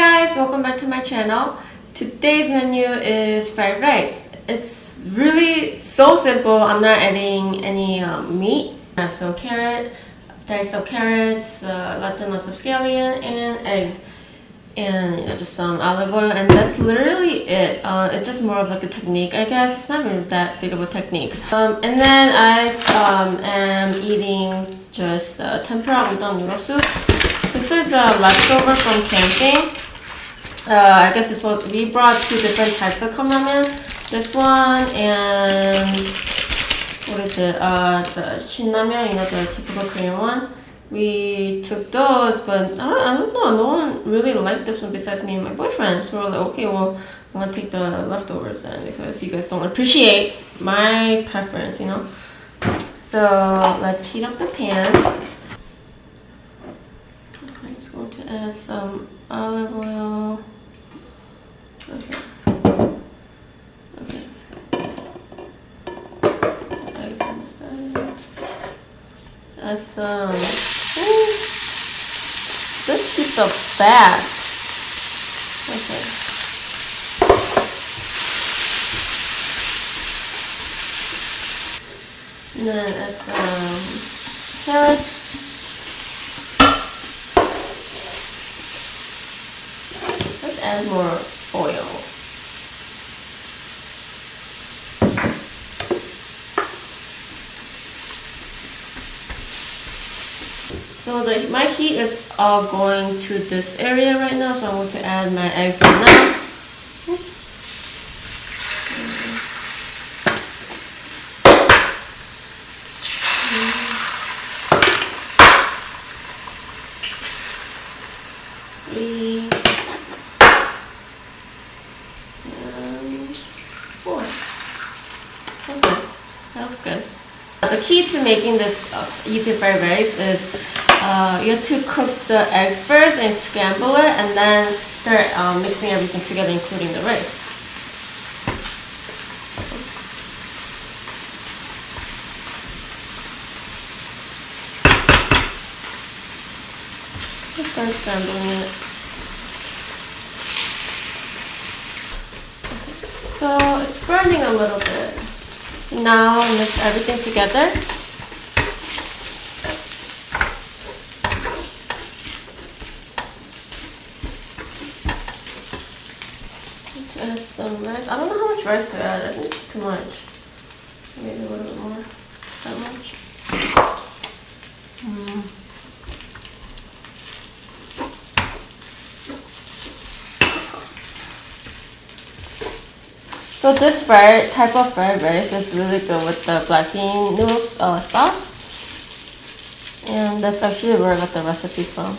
guys, welcome back to my channel. Today's menu is fried rice. It's really so simple. I'm not adding any meat. I have some diced up carrots, lots and lots of scallion and eggs, and just some olive oil, and that's literally it. It's just more of like a technique, I guess. It's not really that big of a technique. And then I am eating just tempura udon noodle soup. This is a leftover from camping. I guess this was, we brought two different types of ramen. This one and what is it? The shinramen, the typical Korean one. We took those, but I don't know. No one really liked this one besides me and my boyfriend. So we're like, okay, well, I'm gonna take the leftovers then because you guys don't appreciate my preference, you know. So let's heat up the pan. I'm just going to add some olive oil. Okay. The eggs on the side. Let's add some. This keeps the fat. Okay. And then add some carrots. Let's add more oil. So my heat is all going to this area right now, so I'm going to add my eggs right now. Oops. Three. And 4. Okay, that looks good. The key to making this easy fried rice is you have to cook the eggs first and scramble it, and then start mixing everything together, including the rice. Just start scrambling it. Okay. So it's burning a little bit. Now mix everything together. Let's add some rice. I don't know how much rice to add. I think it's too much. Maybe a little bit more. That much. So this type of fried rice is really good with the black bean noodles sauce, and that's actually where I got the recipe from.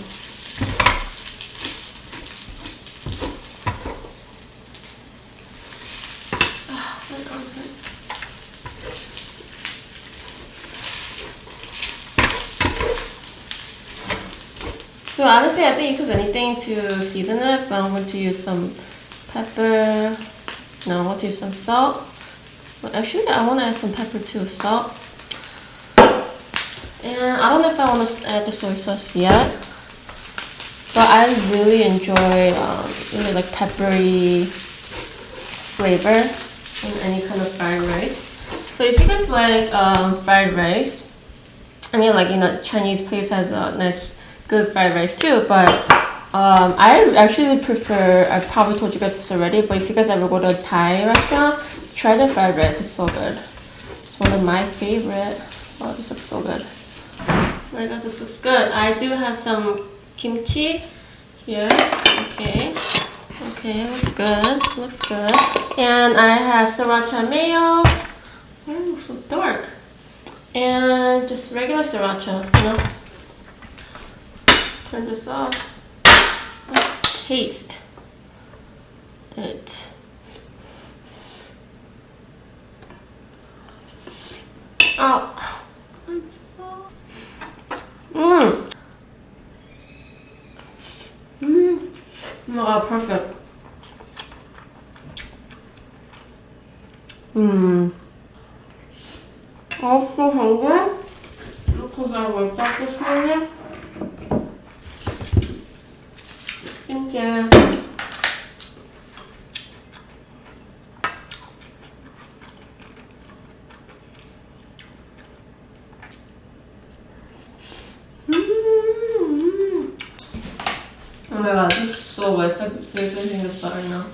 So honestly, I think you cook anything to season it, but I'm going to use some pepper. No, I want to use some salt. Well, actually, I want to add some pepper too, salt. And I don't know if I want to add the soy sauce yet, but I really enjoy really like peppery flavor in any kind of fried rice. So if you guys like fried rice, I mean, like, you know, Chinese place has a nice, good fried rice too, but I actually prefer, I probably told you guys this already, but if you guys ever go to a Thai restaurant, try the fried rice. It's so good. It's one of my favorite. Oh, this looks so good. Oh my god, this looks good. I do have some kimchi here. Okay. Okay, looks good. Looks good. And I have sriracha mayo. Why does it look so dark? And just regular sriracha, you know. Turn this off. Let's taste it. Oh. Oh, perfect. I'm so hungry because I worked out this morning. Thank you. Oh my god, this is so good. It's like seriously hitting the spot right now.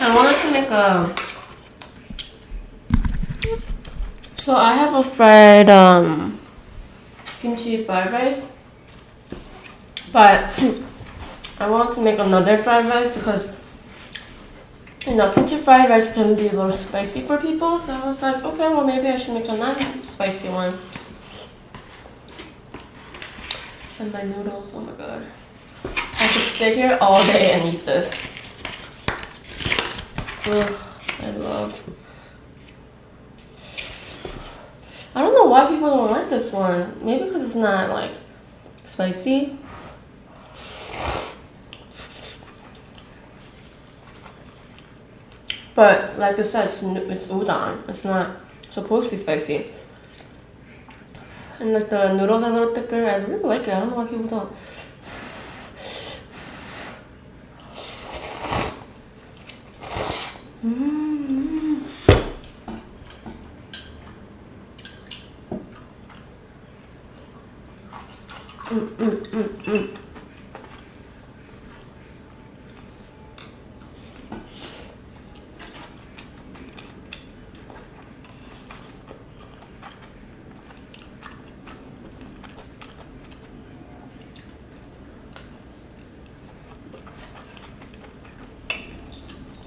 I wanted to make a. So I have a fried kimchi fried rice, but I want to make another fried rice because you know kimchi fried rice can be a little spicy for people. So I was like, okay, well maybe I should make a non-spicy one. And my noodles, oh my god, I could sit here all day and eat this. Ugh, I love. I don't know why people don't like this one. Maybe because it's not like spicy. But like I said, it's udon. It's not supposed to be spicy. And like the noodles are a little thicker. I really like it. I don't know why people don't.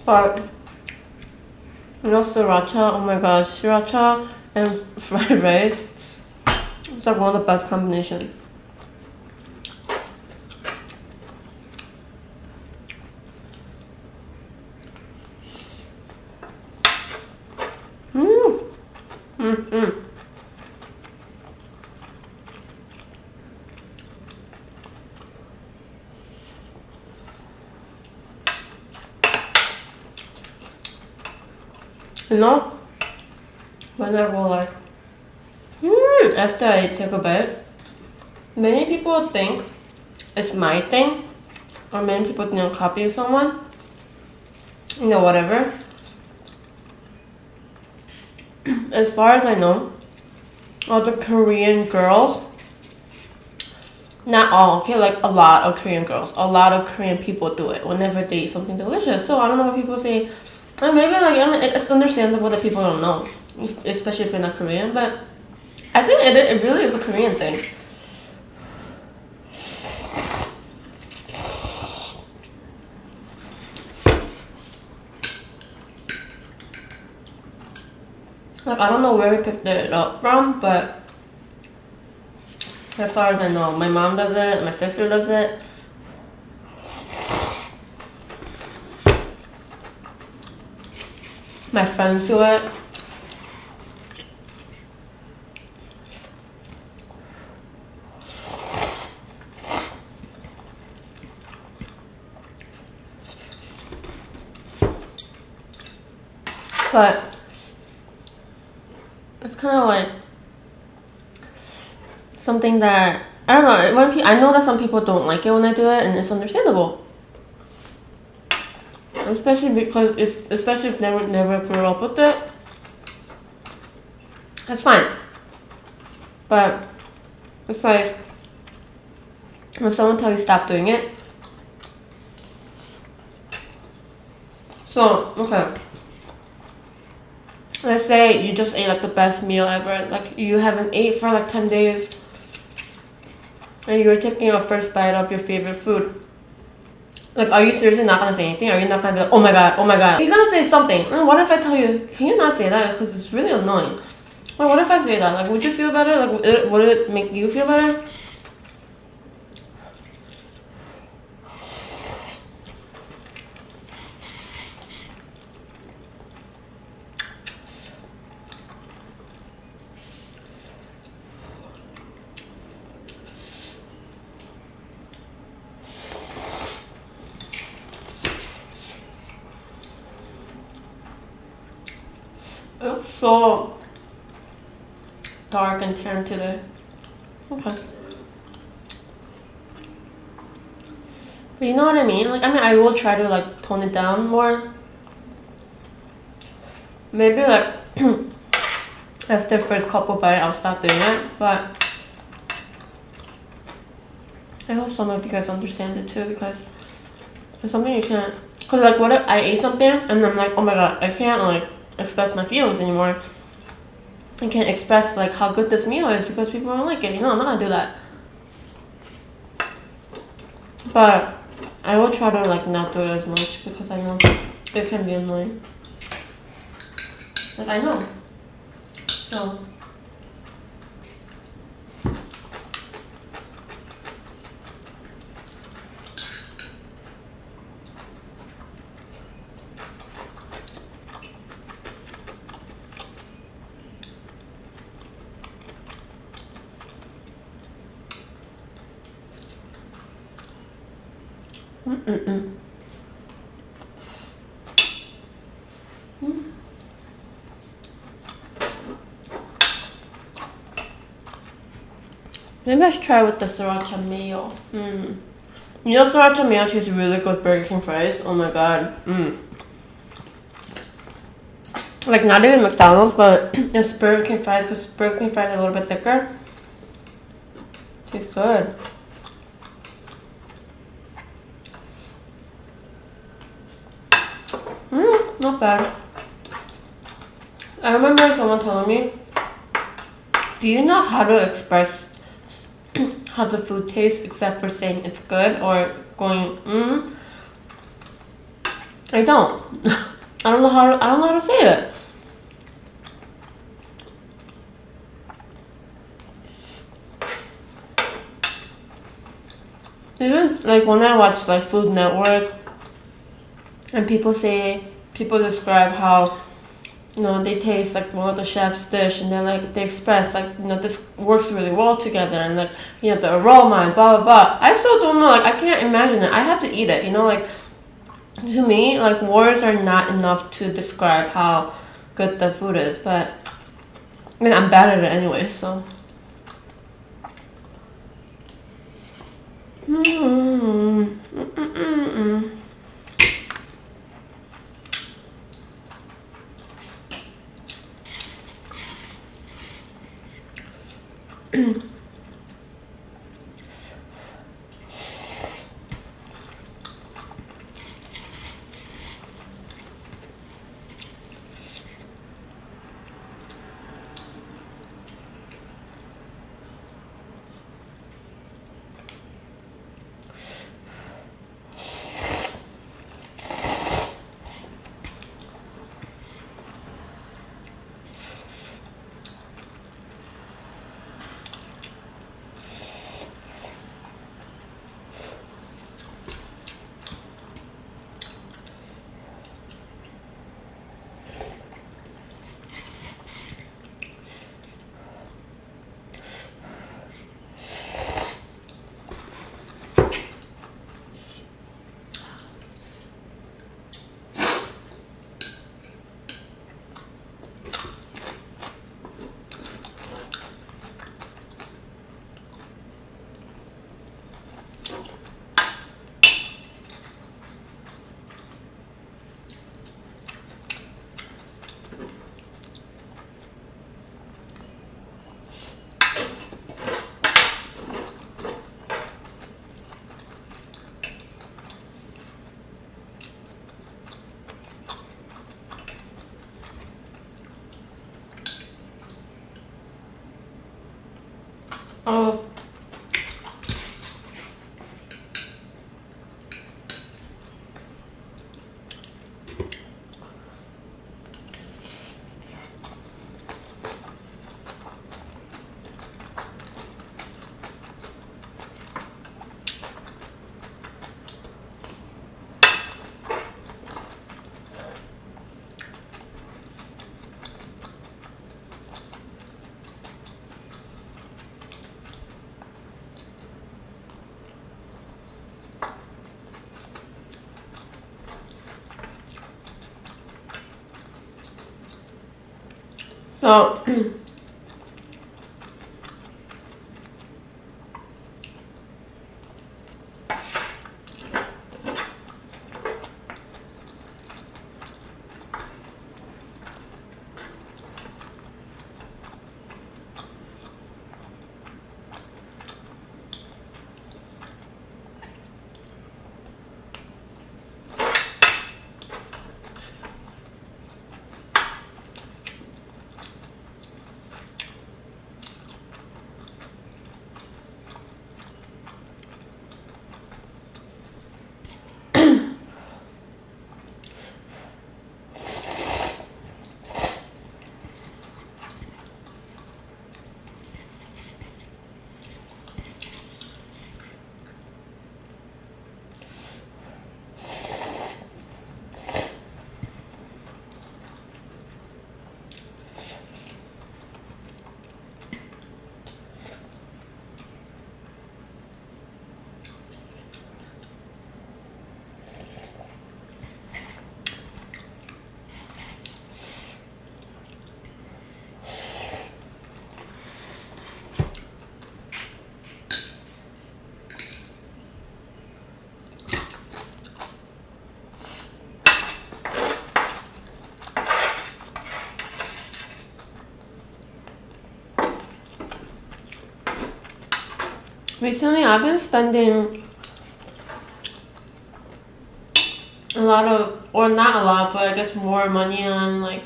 But you know sriracha, oh my gosh, sriracha and fried rice, it's like one of the best combinations. You know, when I go like, after I take a bite, many people think it's my thing, or many people think I'm copying someone, you know, whatever. As far as I know, all the Korean girls, not all, okay, like a lot of Korean girls, a lot of Korean people do it whenever they eat something delicious. So I don't know what people say. Maybe like it's understandable that people don't know, especially if you're not Korean. But I think it really is a Korean thing. Like I don't know where we picked it up from, but as far as I know, my mom does it, my sister does it. My friends do it. But it's kind of like something that I don't know. I know that some people don't like it when I do it, and it's understandable. Especially if they never grew up with it, that's fine. But it's like when someone tells you stop doing it. So okay, let's say you just ate like the best meal ever. Like you haven't ate for like 10 days, and you're taking your first bite of your favorite food. Like, are you seriously not gonna say anything? Are you not gonna be like, oh my god, oh my god? You're gonna say something. And what if I tell you, can you not say that? Because it's really annoying. Like, what if I say that? Like, would you feel better? Like, would it make you feel better? It looks so dark and tan today. Okay. But you know what I mean? Like, I will try to like tone it down more. Maybe like after the first couple bites, I'll stop doing it. But I hope some of you guys understand it too, because it's something you can't. Cause like, what if I ate something and I'm like, oh my god, I can't like express my feelings anymore. I can't express like how good this meal is because people don't like it. You know, I'm not gonna do that. But I will try to like not do it as much because I know it can be annoying. Like, I know. So. Maybe I should try with the sriracha mayo. You know, sriracha mayo tastes really good with Burger King fries. Oh my god. Like, not even McDonald's, but it's Burger King fries because Burger King fries are a little bit thicker. Tastes good. Not bad. I remember someone telling me, do you know how to express how the food tastes except for saying it's good or going I don't. I don't know how to say it. Even like when I watch like Food Network and people describe how, you know, they taste like one of the chef's dish and they express like, you know, this works really well together and like, you know, the aroma and blah blah blah. I still don't know, like I can't imagine it. I have to eat it, you know, like to me, like words are not enough to describe how good the food is, but I mean I'm bad at it anyway, so. Oh. So recently I've been spending a lot of, or not a lot, but I guess more money on like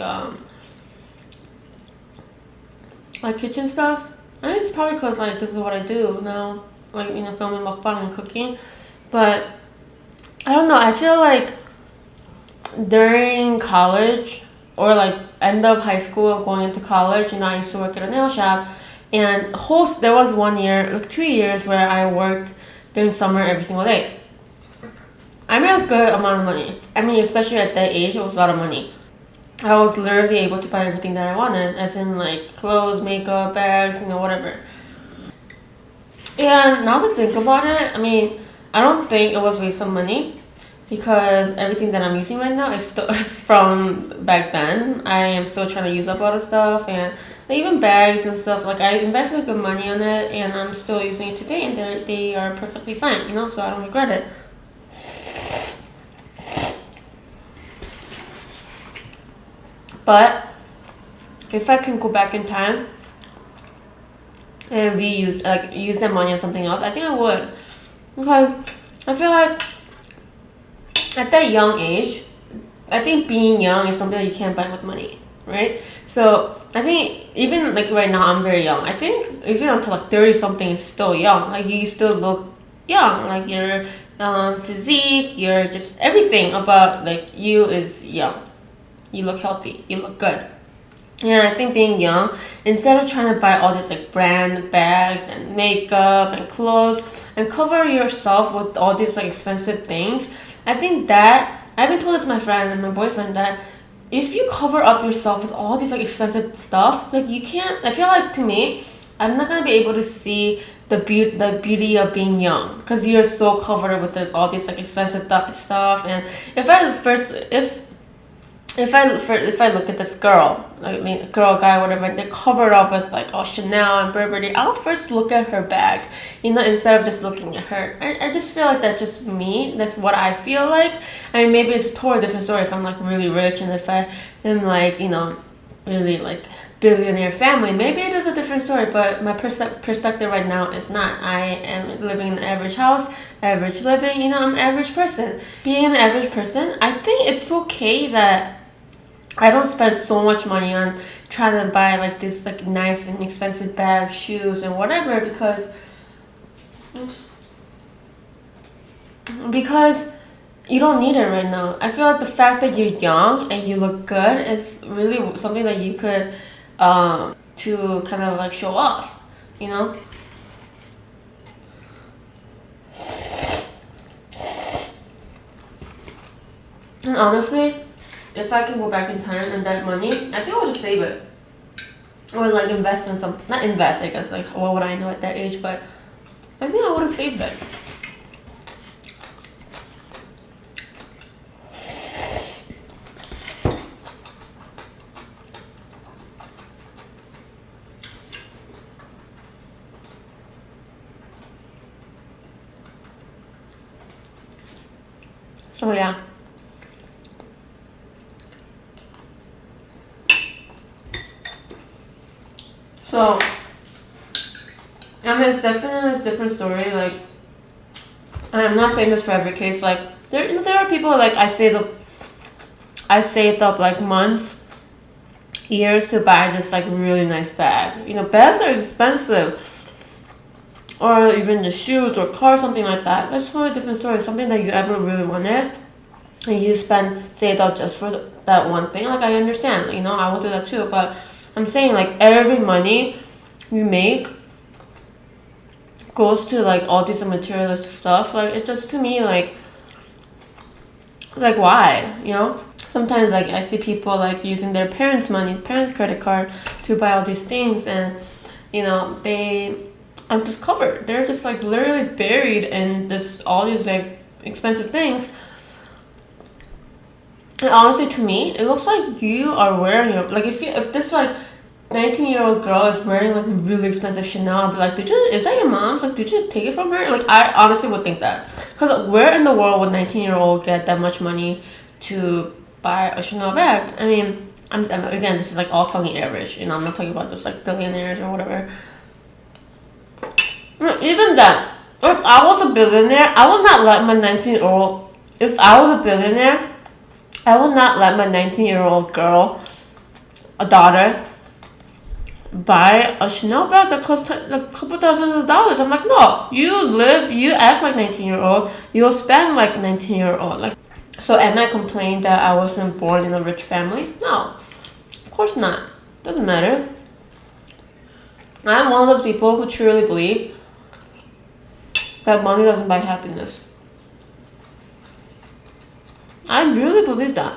kitchen stuff. I think it's probably because like this is what I do now, like, you know, filming mukbang and cooking. But I don't know, I feel like during college or like end of high school going into college, you know, I used to work at a nail shop, and there was 1 year, like 2 years where I worked during summer every single day. I made a good amount of money. I mean, especially at that age, it was a lot of money. I was literally able to buy everything that I wanted, as in like clothes, makeup, bags, you know, whatever. And now to think about it, I mean, I don't think it was a waste of money, because everything that I'm using right now is still is from back then. I am still trying to use up a lot of stuff, and even bags and stuff. Like, I invested good money on it, and I'm still using it today, and they are perfectly fine, you know, so I don't regret it. But if I can go back in time and use that money on something else, I think I would. Because I feel like at that young age, I think being young is something that you can't buy with money, right? So I think even like right now, I'm very young. I think even until like 30 something is still young. Like, you still look young. Like, your physique, your just everything about like you is young. You look healthy. You look good. And I think being young, instead of trying to buy all these like brand bags and makeup and clothes and cover yourself with all these like expensive things, I think that I've been told this to my friend and my boyfriend that if you cover up yourself with all these like expensive stuff, like, you can't. I feel like, to me, I'm not gonna be able to see the beauty of being young, because you're so covered with all these like expensive stuff. And if I look at this girl, I mean, girl, guy, whatever, and they're covered up with like all Chanel and Burberry, I'll first look at her bag, you know, instead of just looking at her. I just feel like that's just me. That's what I feel like. I mean, maybe it's a totally different story if I'm like really rich, and if I am like, you know, really like billionaire family, maybe it is a different story. But my perspective right now is not. I am living in an average house, average living, you know, I'm an average person. Being an average person, I think it's okay that I don't spend so much money on trying to buy like this like nice and expensive bags, shoes, and whatever, because you don't need it right now. I feel like the fact that you're young and you look good is really something that you could to kind of like show off, you know? And honestly, if I can go back in time and that money, I think I would just save it. Or like invest in something. Not invest, I guess, like what would I know at that age, but I think I would have saved it. Oh yeah. So, I mean, it's definitely a different story. Like, I'm not saying this for every case. Like, there are people like I saved up like months, years to buy this like really nice bag. You know, bags are expensive. Or even the shoes or car, something like that. That's totally different story. Something that you ever really wanted, and you saved up just for that one thing. Like I understand, you know, I will do that too. But I'm saying like every money you make goes to like all these materialistic stuff. Like it just to me like why, you know? Sometimes like I see people like using their parents' money, parents' credit card to buy all these things, and you know they undiscovered. They're just like literally buried in this all these like expensive things. And honestly, to me, it looks like you are wearing it. Like if this like 19-year-old girl is wearing like really expensive Chanel, I'd be like, is that your mom's? Like, did you take it from her? Like, I honestly would think that. Because where in the world would 19-year-old get that much money to buy a Chanel bag? I mean, again, this is like all talking average. You know, I'm not talking about just like billionaires or whatever. Even that, if I was a billionaire, I would not let my 19-year-old, if I was a billionaire, I would not let my 19-year-old girl, a daughter, buy a Chanel bag that costs like a couple $1,000s. I'm like, no, you act like 19-year-old, you'll spend like 19-year-old. Like, so am I complaining that I wasn't born in a rich family? No, of course not. Doesn't matter. I'm one of those people who truly believe that money doesn't buy happiness. I really believe that.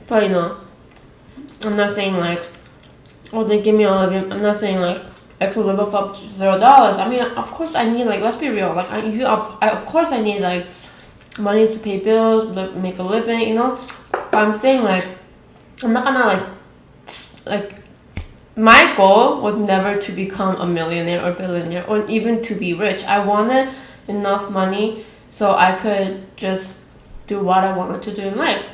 But you know, I'm not saying like, oh, they give me all of it. I'm not saying like I could live off up $0. I mean, of course I need like, let's be real. Like of course I need like money to pay bills, make a living, you know. But I'm saying like, I'm not gonna like my goal was never to become a millionaire or billionaire or even to be rich. I wanted enough money so I could just do what I wanted to do in life.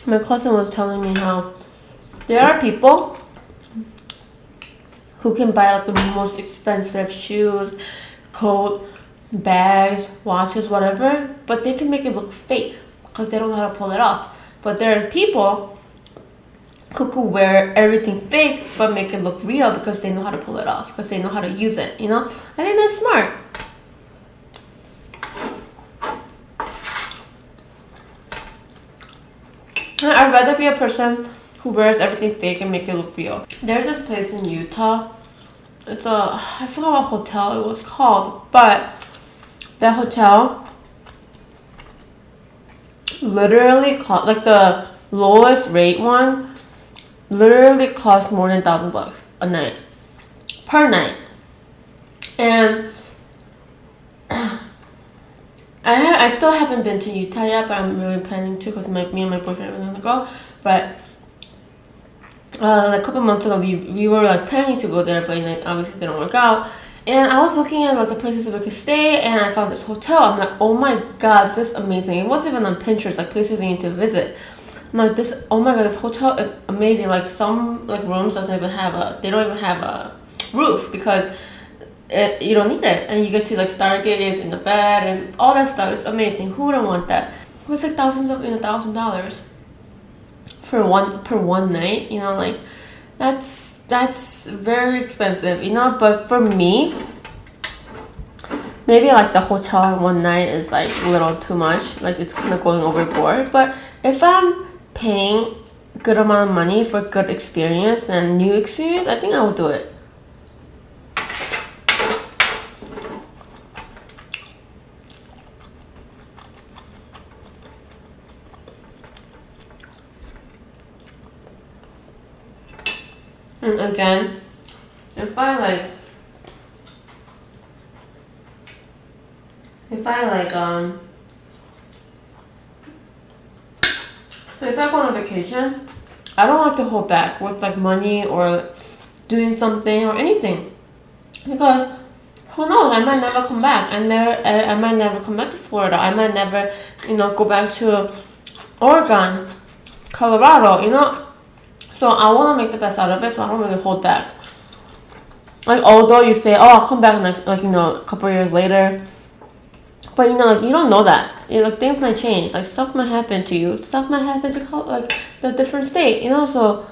My cousin was telling me how there are people who can buy like the most expensive shoes, coat, bags, watches, whatever, but they can make it look fake because they don't know how to pull it off. But there are people who could wear everything fake but make it look real because they know how to pull it off, because they know how to use it, you know? I think that's smart. I'd rather be a person who wears everything fake and make it look real. There's this place in Utah. I forgot what hotel it was called, but that hotel literally cost, like the lowest rate one, literally cost more than $1,000 a night, per night. And I still haven't been to Utah yet, but I'm really planning to because me and my boyfriend are gonna go. But like a couple months ago, we were like planning to go there, but it obviously didn't work out. And I was looking at like the places that we could stay, and I found this hotel. I'm like, oh my god, this is amazing. It wasn't even on Pinterest, like places you need to visit. I'm like, oh my god, this hotel is amazing. Like some like rooms they don't even have a roof because you don't need it, and you get to like stargaze in the bed and all that stuff. It's amazing. Who wouldn't want that? It was like $1,000 for one night. You know, like that's very expensive. You know, but for me, maybe like the hotel in one night is like a little too much. Like it's kind of going overboard. But if I'm paying good amount of money for good experience and new experience, I think I will do it. And again, if I like so if I go on a vacation, I don't like to hold back with like money or doing something or anything, because who knows, I might never come back. I might never come back to Florida. I might never, go back to Oregon, Colorado, So I want to make the best out of it, so I don't really hold back. Like, although you say, oh, I'll come back a couple years later. But, you don't know that. Things might change. Like, stuff might happen to you. Stuff might happen to, the different state, So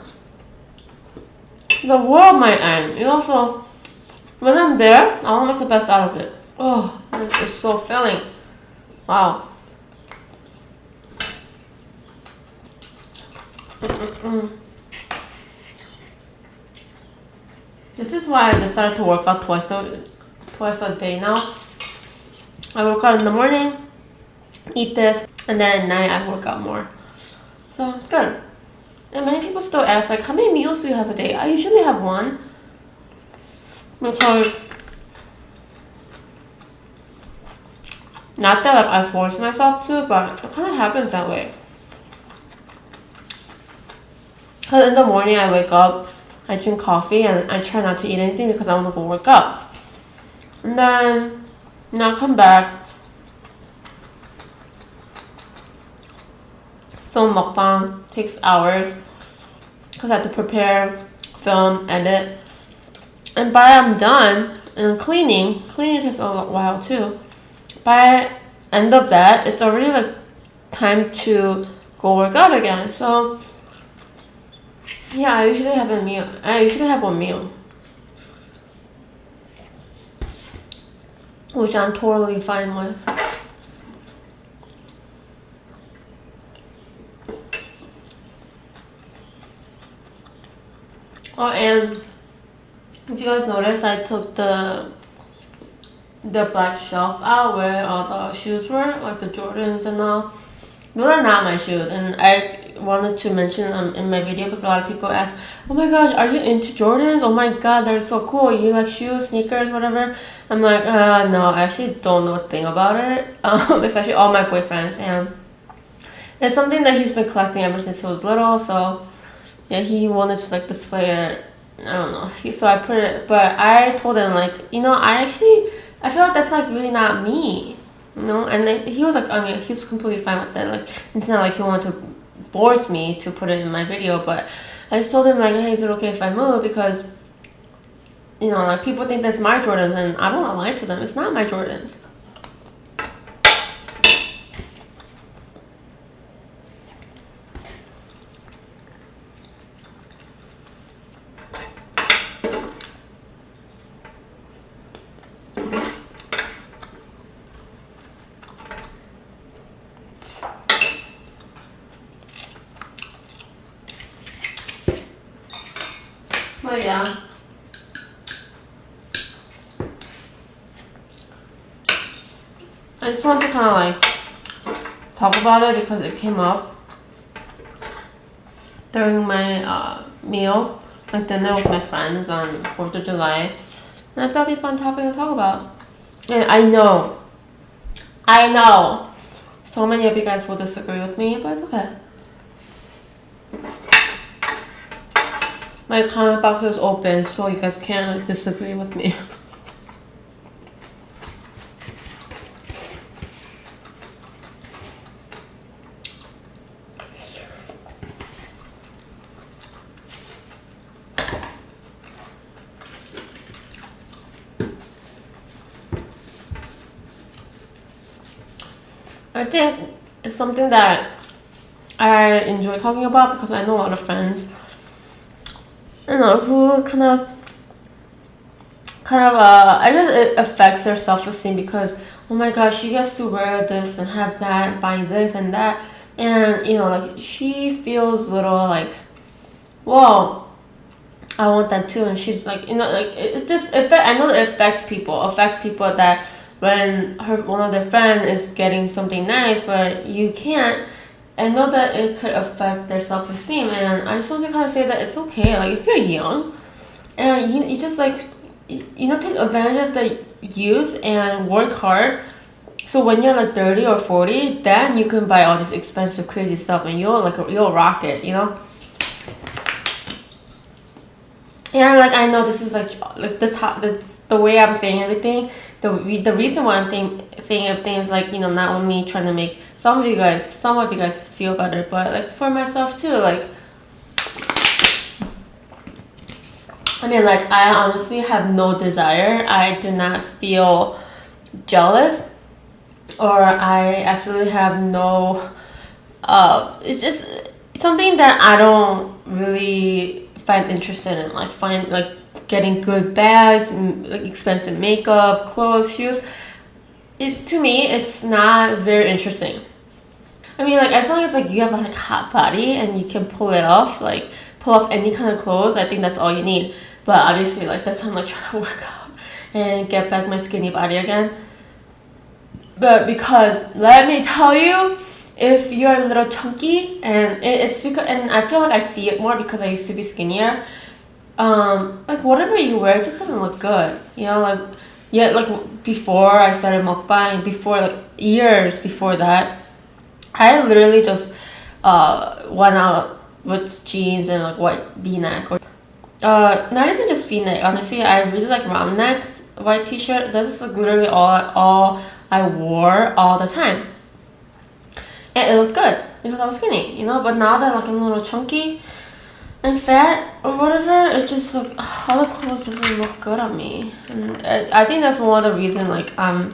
the world might end, So when I'm there, I want to make the best out of it. Oh, it's so filling. Wow. This is why I decided to work out twice a day now. I work out in the morning, eat this, and then at night I work out more. So it's good. And many people still ask, like, how many meals do you have a day? I usually have one. Because, not that I force myself to, but it kind of happens that way. Because in the morning I wake up, I drink coffee, and I try not to eat anything because I want to go work out. And then, I come back, film mukbang, takes hours, because I have to prepare, film, edit. And by I'm done, and cleaning takes a while too. By end of that, it's already time to go work out again. So yeah, I usually have a meal. I usually have one meal, which I'm totally fine with. Oh, and if you guys notice, I took the black shelf out where all the shoes were, like the Jordans and all. Those are not my shoes, and I wanted to mention them in my video because a lot of people ask, oh my gosh, are you into Jordans? Oh my god, they're so cool. You like shoes, sneakers, whatever? I'm like, no, I actually don't know a thing about it. Especially all my boyfriends, and it's something that he's been collecting ever since he was little, so yeah, he wanted to display it. I don't know. So I put it, but I told him I feel like that's really not me, And then he was he was completely fine with that. It's not like he wanted to force me to put it in my video, but I just told him hey, is it okay if I move? Because people think that's my Jordans, and I don't want to lie to them. It's not my Jordans. But yeah, I just want to talk about it because it came up during my meal, dinner with my friends on 4th of July, and I thought it'd be a fun topic to talk about. And I know, so many of you guys will disagree with me, but it's okay. My comment box is open, so you guys can't disagree with me. I think it's something that I enjoy talking about because I know a lot of friends, who kind of, I guess it affects their self-esteem because, oh my gosh, she gets to wear this and have that, and buy this and that, and, she feels little whoa, I want that too, and she's it's just, I know that it affects people that when one of their friends is getting something nice, but you can't, I know that it could affect their self-esteem, and I just want to say that it's okay. If you're young, you just like, take advantage of the youth and work hard. So when you're like 30 or 40, then you can buy all this expensive, crazy stuff, and you'll rock it, And like I know this is like that's the way I'm saying everything. The reason why I'm saying everything is like, not only trying to make some of you guys feel better, but like for myself too. Like, I mean, like, I honestly have no desire. I do not feel jealous, or I absolutely have no. It's just something that I don't really find interested in. Like, getting good bags, like expensive makeup, clothes, shoes. To me, it's not very interesting. I mean, like, as long as like you have a like hot body and you can pull off any kind of clothes, I think that's all you need. But obviously, like, that's why I'm like trying to work out and get back my skinny body again. But because let me tell you, if you're a little chunky, and it's because, and I feel like I see it more because I used to be skinnier. Like whatever you wear, it just doesn't look good. Like before I started mukbang, before like years before that, I literally just went out with jeans and like white V-neck, or not even just V-neck. Honestly, I really like round neck white t-shirt. That's like literally all I wore all the time, and it looked good because I was skinny, But now that like I'm a little chunky and fat or whatever, it's just like all the clothes doesn't look good on me, and I think that's one of the reasons like I'm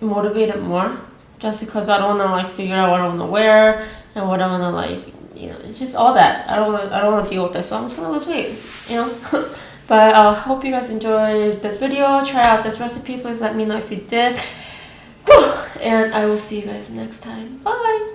motivated more, just because I don't want to like figure out what I want to wear and what I want to like, just all that. I don't want to deal with this, so I'm just gonna lose weight, But I hope you guys enjoyed this video. Try out this recipe. Please let me know if you did. And I will see you guys next time. Bye.